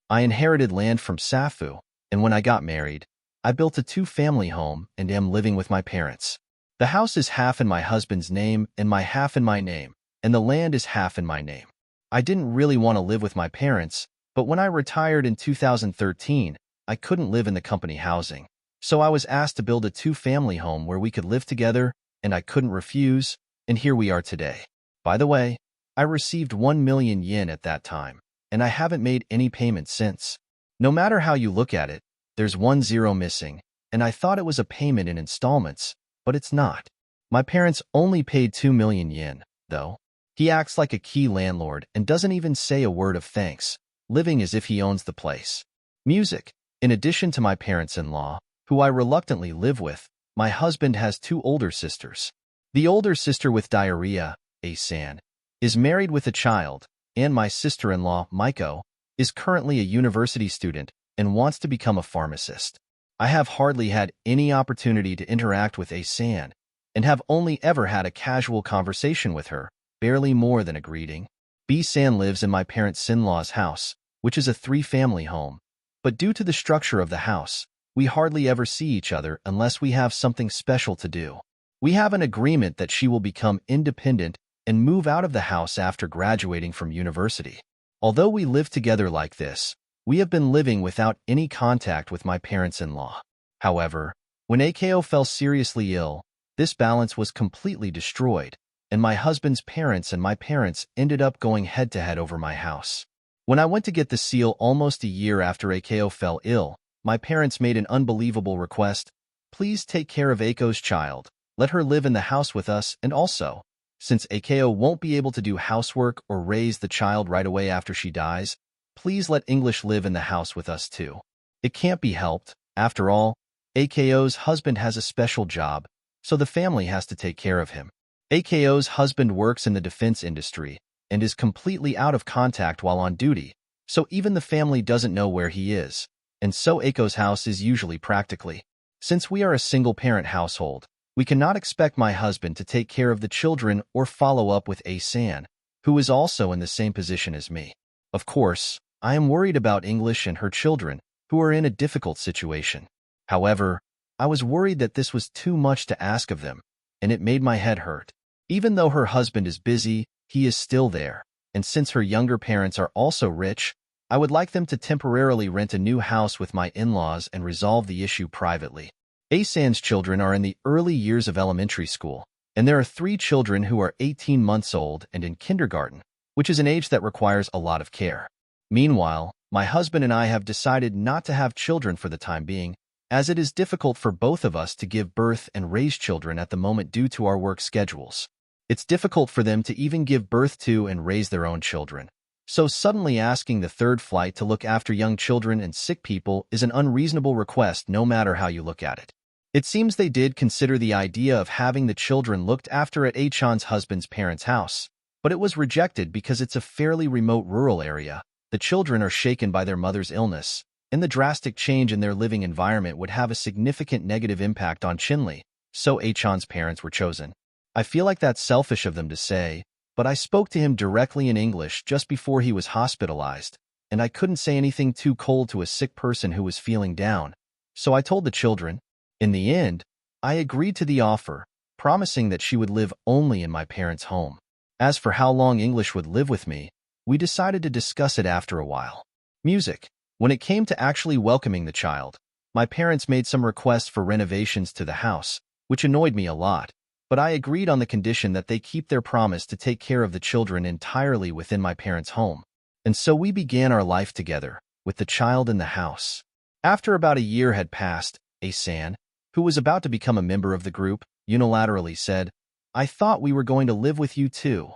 I inherited land from Safu, and when I got married, I built a two-family home and am living with my parents. The house is half in my husband's name and my half in my name, and the land is half in my name. I didn't really want to live with my parents, but when I retired in 2013, I couldn't live in the company housing. So I was asked to build a two-family home where we could live together, and I couldn't refuse, and here we are today. By the way, I received 1 million yen at that time, and I haven't made any payments since. No matter how you look at it, there's 1 0 missing, and I thought it was a payment in installments, but it's not. My parents only paid 2 million yen, though. He acts like a key landlord and doesn't even say a word of thanks, living as if he owns the place. Music. In addition to my parents-in-law, who I reluctantly live with, my husband has two older sisters. The older sister with diarrhea, A-san, is married with a child, and my sister-in-law, Maiko, is currently a university student and wants to become a pharmacist. I have hardly had any opportunity to interact with A-san, and have only ever had a casual conversation with her, barely more than a greeting. B-san lives in my parents'-in-law's house, which is a three-family home. But due to the structure of the house, we hardly ever see each other unless we have something special to do. We have an agreement that she will become independent and move out of the house after graduating from university. Although we live together like this, we have been living without any contact with my parents-in-law. However, when Akio fell seriously ill, this balance was completely destroyed, and my husband's parents and my parents ended up going head-to-head over my house. When I went to get the seal almost a year after Akio fell ill, my parents made an unbelievable request. Please take care of Aiko's child. Let her live in the house with us, and also, since Akio won't be able to do housework or raise the child right away after she dies, please let English live in the house with us too. It can't be helped. After all, Akio's husband has a special job, so the family has to take care of him. Akio's husband works in the defense industry and is completely out of contact while on duty, so even the family doesn't know where he is, and so Aiko's house is usually practically. Since we are a single-parent household, we cannot expect my husband to take care of the children or follow up with A-san, who is also in the same position as me. Of course, I am worried about English and her children, who are in a difficult situation. However, I was worried that this was too much to ask of them, and it made my head hurt. Even though her husband is busy, he is still there, and since her younger parents are also rich, I would like them to temporarily rent a new house with my in-laws and resolve the issue privately. A-san's children are in the early years of elementary school, and there are 3 children who are 18 months old and in kindergarten, which is an age that requires a lot of care. Meanwhile, my husband and I have decided not to have children for the time being, as it is difficult for both of us to give birth and raise children at the moment due to our work schedules. It's difficult for them to even give birth to and raise their own children. So suddenly asking the third flight to look after young children and sick people is an unreasonable request no matter how you look at it. It seems they did consider the idea of having the children looked after at A-chan's husband's parents' house, but it was rejected because it's a fairly remote rural area. The children are shaken by their mother's illness, and the drastic change in their living environment would have a significant negative impact on Chinli, so A-chan's parents were chosen. I feel like that's selfish of them to say, but I spoke to him directly in English just before he was hospitalized, and I couldn't say anything too cold to a sick person who was feeling down, so I told the children. In the end, I agreed to the offer, promising that she would live only in my parents' home. As for how long English would live with me, we decided to discuss it after a while. Music. When it came to actually welcoming the child, my parents made some requests for renovations to the house, which annoyed me a lot, but I agreed on the condition that they keep their promise to take care of the children entirely within my parents' home. And so we began our life together, with the child in the house. After about a year had passed, A-san, who was about to become a member of the group, unilaterally said, "I thought we were going to live with you too,"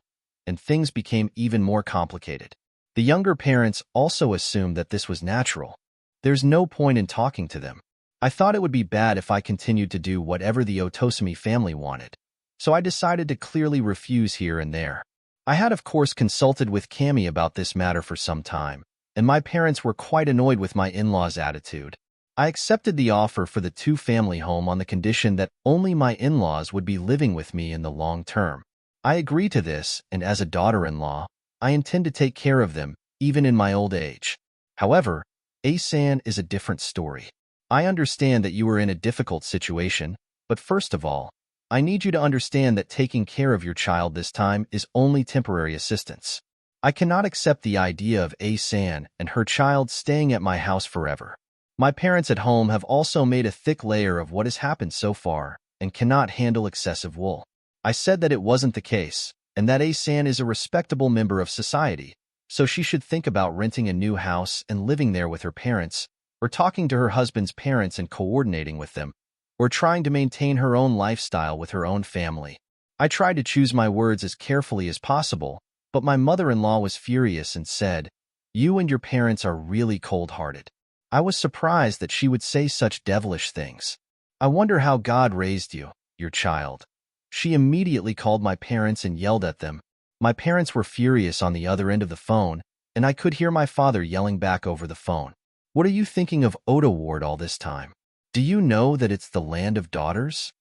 and things became even more complicated. The younger parents also assumed that this was natural. There's no point in talking to them. I thought it would be bad if I continued to do whatever the Otosumi family wanted, so I decided to clearly refuse here and there. I had of course consulted with Cami about this matter for some time, and my parents were quite annoyed with my in-laws' attitude. I accepted the offer for the two-family home on the condition that only my in-laws would be living with me in the long term. I agreed to this, and as a daughter-in-law, I intend to take care of them, even in my old age. However, A-san is a different story. I understand that you are in a difficult situation, but first of all, I need you to understand that taking care of your child this time is only temporary assistance. I cannot accept the idea of A-san and her child staying at my house forever. My parents at home have also made a thick layer of what has happened so far and cannot handle excessive wool. I said that it wasn't the case, and that A-san is a respectable member of society, so she should think about renting a new house and living there with her parents, or talking to her husband's parents and coordinating with them, or trying to maintain her own lifestyle with her own family. I tried to choose my words as carefully as possible, but my mother-in-law was furious and said, "You and your parents are really cold-hearted." I was surprised that she would say such devilish things. "I wonder how God raised you, your child." She immediately called my parents and yelled at them. My parents were furious on the other end of the phone, and I could hear my father yelling back over the phone. "What are you thinking of Oda Ward all this time? Do you know that it's the land of daughters?"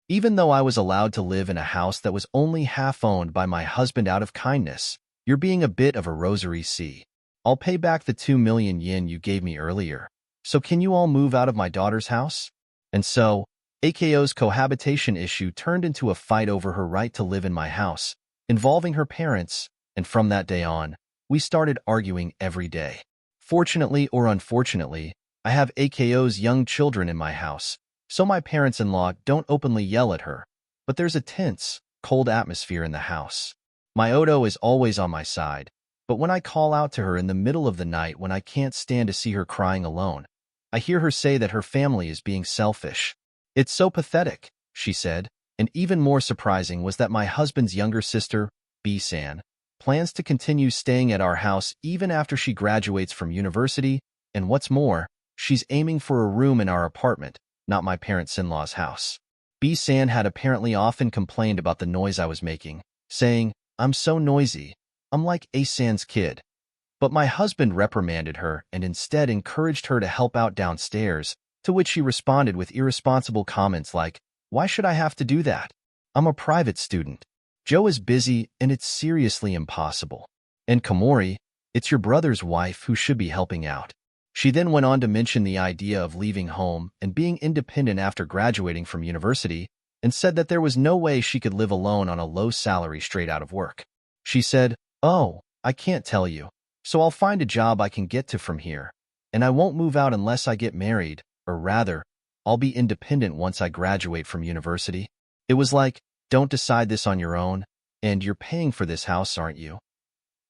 Even though I was allowed to live in a house that was only half owned by my husband out of kindness, you're being a bit of a rosary C. I'll pay back the 2 million yen you gave me earlier. So can you all move out of my daughter's house? And so, Ako's cohabitation issue turned into a fight over her right to live in my house, involving her parents, and from that day on, we started arguing every day. Fortunately or unfortunately, I have Ako's young children in my house, so my parents-in-law don't openly yell at her, but there's a tense, cold atmosphere in the house. My Odo is always on my side, but when I call out to her in the middle of the night when I can't stand to see her crying alone, I hear her say that her family is being selfish. "It's so pathetic," she said, and even more surprising was that my husband's younger sister, B-san, plans to continue staying at our house even after she graduates from university, and what's more, she's aiming for a room in our apartment, not my parents-in-law's house. B-san had apparently often complained about the noise I was making, saying, "I'm so noisy. I'm like A-san's kid." But my husband reprimanded her and instead encouraged her to help out downstairs, to which she responded with irresponsible comments like, "Why should I have to do that? I'm a private student. Joe is busy and it's seriously impossible. And Komori, it's your brother's wife who should be helping out." She then went on to mention the idea of leaving home and being independent after graduating from university, and said that there was no way she could live alone on a low salary straight out of work. She said, "Oh, I can't tell you, so I'll find a job I can get to from here, and I won't move out unless I get married, or rather, I'll be independent once I graduate from university." It was like, "Don't decide this on your own, and you're paying for this house, aren't you?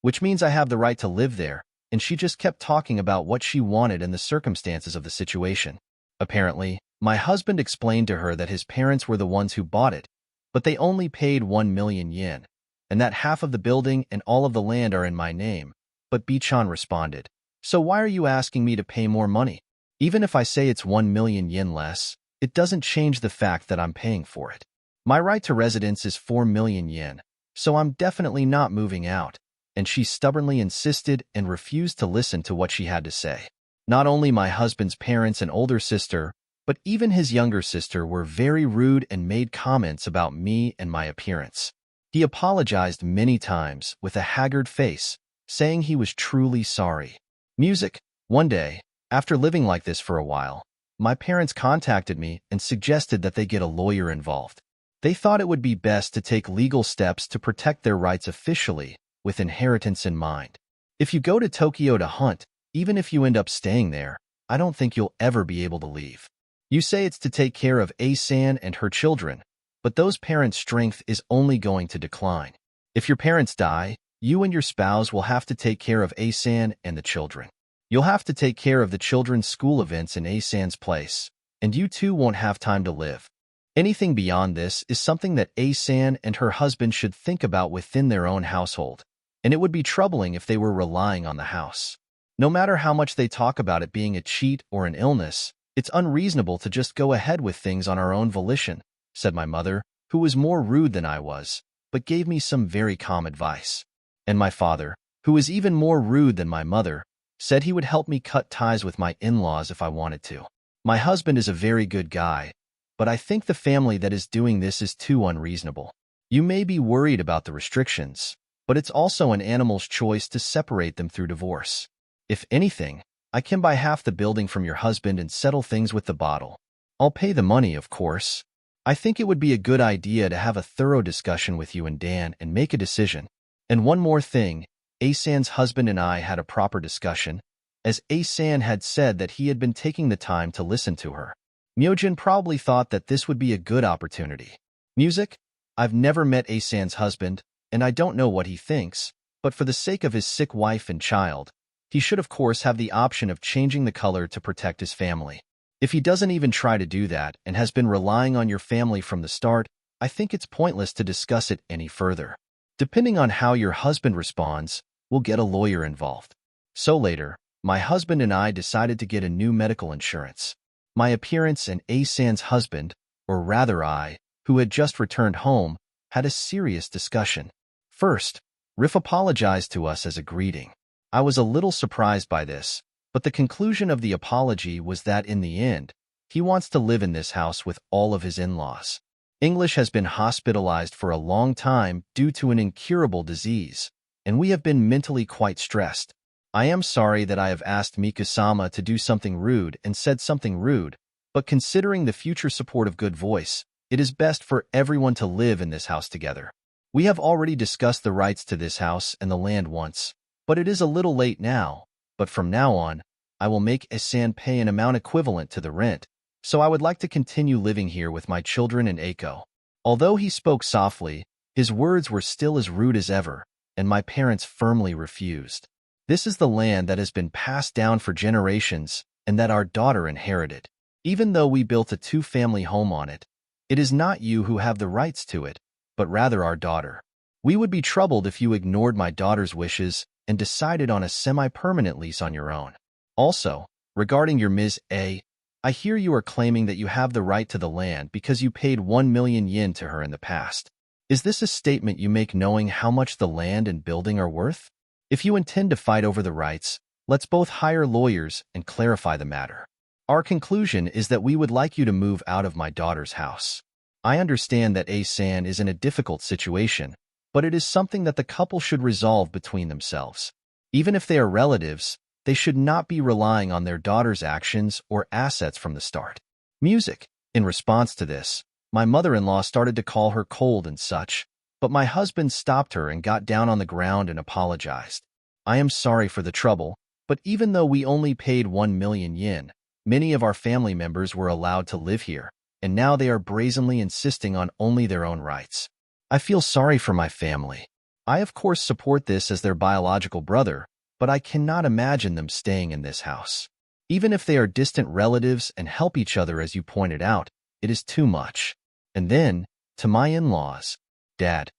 Which means I have the right to live there," and she just kept talking about what she wanted and the circumstances of the situation. Apparently, my husband explained to her that his parents were the ones who bought it, but they only paid 1 million yen, and that half of the building and all of the land are in my name. But Bichan responded, "So why are you asking me to pay more money? Even if I say it's 1 million yen less, it doesn't change the fact that I'm paying for it. My right to residence is 4 million yen, so I'm definitely not moving out." And she stubbornly insisted and refused to listen to what she had to say. Not only my husband's parents and older sister, but even his younger sister were very rude and made comments about me and my appearance. He apologized many times with a haggard face, saying he was truly sorry. Music. One day, after living like this for a while, my parents contacted me and suggested that they get a lawyer involved. They thought it would be best to take legal steps to protect their rights officially, with inheritance in mind. If you go to Tokyo to hunt, even if you end up staying there, I don't think you'll ever be able to leave. You say it's to take care of A-san and her children, but those parents' strength is only going to decline. If your parents die, you and your spouse will have to take care of A-san and the children. You'll have to take care of the children's school events in A-san's place, and you too won't have time to live. Anything beyond this is something that A-san and her husband should think about within their own household, and it would be troubling if they were relying on the house. No matter how much they talk about it being a cheat or an illness, it's unreasonable to just go ahead with things on our own volition, said my mother, who was more rude than I was, but gave me some very calm advice. And my father, who was even more rude than my mother, said he would help me cut ties with my in-laws if I wanted to. My husband is a very good guy, but I think the family that is doing this is too unreasonable. You may be worried about the restrictions, but it's also an animal's choice to separate them through divorce. If anything, I can buy half the building from your husband and settle things with the bottle. I'll pay the money, of course. I think it would be a good idea to have a thorough discussion with you and Dan and make a decision. And one more thing, Asan's husband and I had a proper discussion, as Asan had said that he had been taking the time to listen to her. Myojin probably thought that this would be a good opportunity. Music? I've never met Asan's husband, and I don't know what he thinks, but for the sake of his sick wife and child, he should of course have the option of changing the color to protect his family. If he doesn't even try to do that and has been relying on your family from the start, I think it's pointless to discuss it any further. Depending on how your husband responds, we'll get a lawyer involved. So later, my husband and I decided to get a new medical insurance. My appearance and Asan's husband, or rather I, who had just returned home, had a serious discussion. First, Riff apologized to us as a greeting. I was a little surprised by this, but the conclusion of the apology was that in the end, he wants to live in this house with all of his in-laws. English has been hospitalized for a long time due to an incurable disease, and we have been mentally quite stressed. I am sorry that I have asked Miku-sama to do something rude and said something rude, but considering the future support of Good Voice, it is best for everyone to live in this house together. We have already discussed the rights to this house and the land once, but it is a little late now. But from now on, I will make Asan pay an amount equivalent to the rent, so I would like to continue living here with my children and Eiko. Although he spoke softly, his words were still as rude as ever, and my parents firmly refused. This is the land that has been passed down for generations and that our daughter inherited. Even though we built a two-family home on it, it is not you who have the rights to it, but rather our daughter. We would be troubled if you ignored my daughter's wishes and decided on a semi-permanent lease on your own. Also, regarding your Ms. A, I hear you are claiming that you have the right to the land because you paid 1 million yen to her in the past. Is this a statement you make knowing how much the land and building are worth? If you intend to fight over the rights, let's both hire lawyers and clarify the matter. Our conclusion is that we would like you to move out of my daughter's house. I understand that Asan is in a difficult situation, but it is something that the couple should resolve between themselves. Even if they are relatives, they should not be relying on their daughter's actions or assets from the start. Music. In response to this, my mother-in-law started to call her cold and such, but my husband stopped her and got down on the ground and apologized. I am sorry for the trouble, but even though we only paid 1 million yen, many of our family members were allowed to live here, and now they are brazenly insisting on only their own rights. I feel sorry for my family. I of course support this as their biological brother, but I cannot imagine them staying in this house. Even if they are distant relatives and help each other as you pointed out, it is too much. And then, to my in-laws, Dad,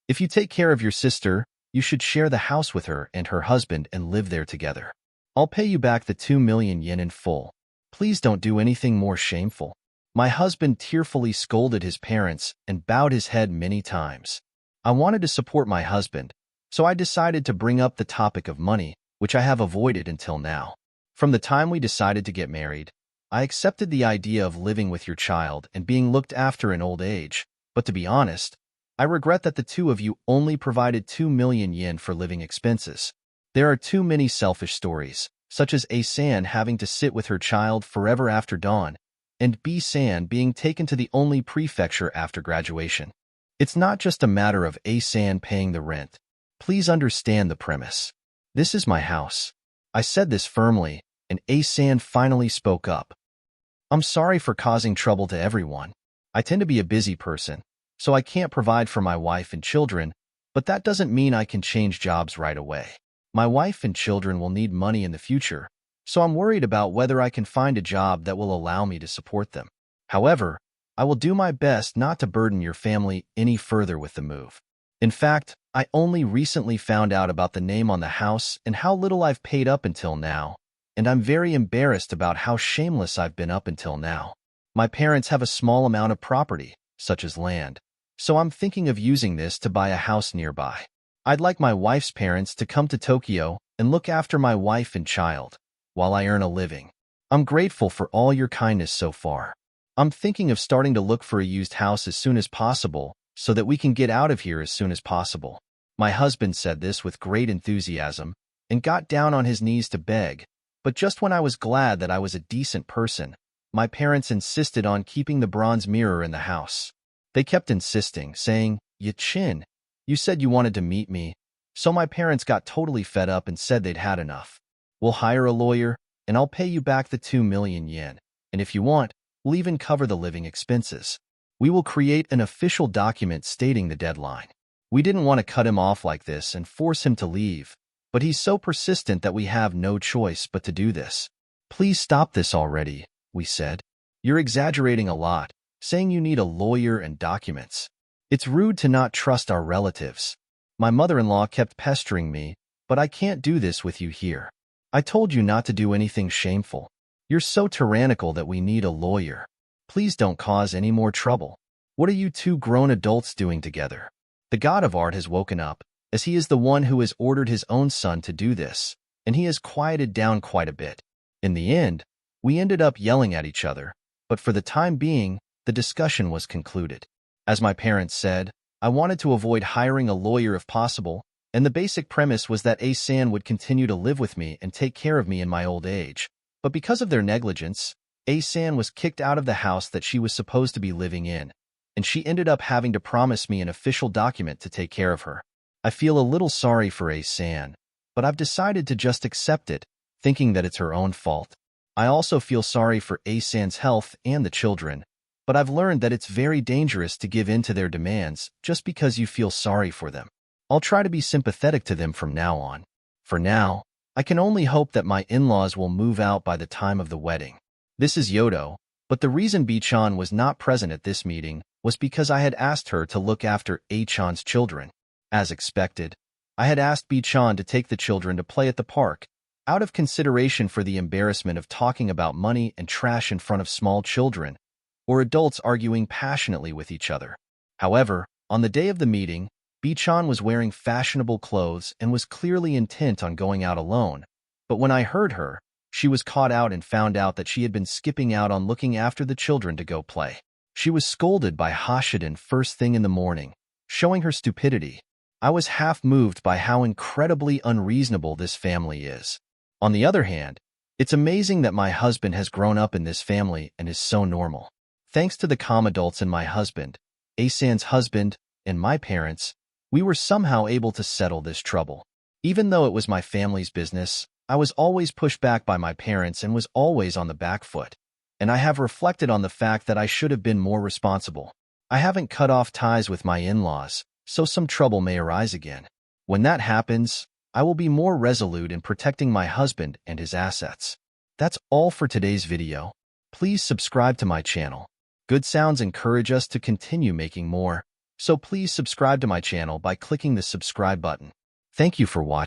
if you take care of your sister, you should share the house with her and her husband and live there together. I'll pay you back the 2 million yen in full. Please don't do anything more shameful. My husband tearfully scolded his parents and bowed his head many times. I wanted to support my husband, so I decided to bring up the topic of money, which I have avoided until now. From the time we decided to get married, I accepted the idea of living with your child and being looked after in old age, but to be honest, I regret that the two of you only provided 2 million yen for living expenses. There are too many selfish stories, such as A-san having to sit with her child forever after dawn, and B-san being taken to the only prefecture after graduation. It's not just a matter of A-san paying the rent. Please understand the premise. This is my house. I said this firmly, and A-san finally spoke up. I'm sorry for causing trouble to everyone. I tend to be a busy person, so I can't provide for my wife and children, but that doesn't mean I can change jobs right away. My wife and children will need money in the future, so I'm worried about whether I can find a job that will allow me to support them. However, I will do my best not to burden your family any further with the move. In fact, I only recently found out about the name on the house and how little I've paid up until now, and I'm very embarrassed about how shameless I've been up until now. My parents have a small amount of property, such as land, so I'm thinking of using this to buy a house nearby. I'd like my wife's parents to come to Tokyo and look after my wife and child, while I earn a living. I'm grateful for all your kindness so far. I'm thinking of starting to look for a used house as soon as possible so that we can get out of here as soon as possible. My husband said this with great enthusiasm and got down on his knees to beg, But just when I was glad that I was a decent person, my parents insisted on keeping the bronze mirror in the house. They kept insisting, saying, "Chin, you said you wanted to meet me." So my parents got totally fed up and said they'd had enough. "We'll hire a lawyer, and I'll pay you back the 2 million yen. And if you want, we'll even cover the living expenses. We will create an official document stating the deadline." We didn't want to cut him off like this and force him to leave, but he's so persistent that we have no choice but to do this. "Please stop this already," we said. "You're exaggerating a lot, saying you need a lawyer and documents. It's rude to not trust our relatives." My mother-in-law kept pestering me, "But I can't do this with you here. I told you not to do anything shameful. You're so tyrannical that we need a lawyer. Please don't cause any more trouble. What are you two grown adults doing together?" The god of art has woken up, as he is the one who has ordered his own son to do this, and he has quieted down quite a bit. In the end, we ended up yelling at each other, but for the time being, the discussion was concluded. As my parents said, I wanted to avoid hiring a lawyer if possible, and the basic premise was that A-san would continue to live with me and take care of me in my old age. But because of their negligence, A-san was kicked out of the house that she was supposed to be living in, and she ended up having to promise me an official document to take care of her. I feel a little sorry for A-san, but I've decided to just accept it, thinking that it's her own fault. I also feel sorry for A-san's health and the children, but I've learned that it's very dangerous to give in to their demands just because you feel sorry for them. I'll try to be sympathetic to them from now on. For now, I can only hope that my in-laws will move out by the time of the wedding. This is Yodo, but the reason B-chan was not present at this meeting was because I had asked her to look after A-chan's children. As expected, I had asked B-chan to take the children to play at the park, out of consideration for the embarrassment of talking about money and trash in front of small children, or adults arguing passionately with each other. However, on the day of the meeting, B-chan was wearing fashionable clothes and was clearly intent on going out alone, but when I heard her, she was caught out and found out that she had been skipping out on looking after the children to go play. She was scolded by Hashiden first thing in the morning, showing her stupidity. I was half moved by how incredibly unreasonable this family is. On the other hand, it's amazing that my husband has grown up in this family and is so normal. Thanks to the calm adults and my husband, A-san's husband, and my parents, we were somehow able to settle this trouble. Even though it was my family's business, I was always pushed back by my parents and was always on the back foot. And I have reflected on the fact that I should have been more responsible. I haven't cut off ties with my in-laws, so some trouble may arise again. When that happens, I will be more resolute in protecting my husband and his assets. That's all for today's video. Please subscribe to my channel. Good sounds encourage us to continue making more, so please subscribe to my channel by clicking the subscribe button. Thank you for watching.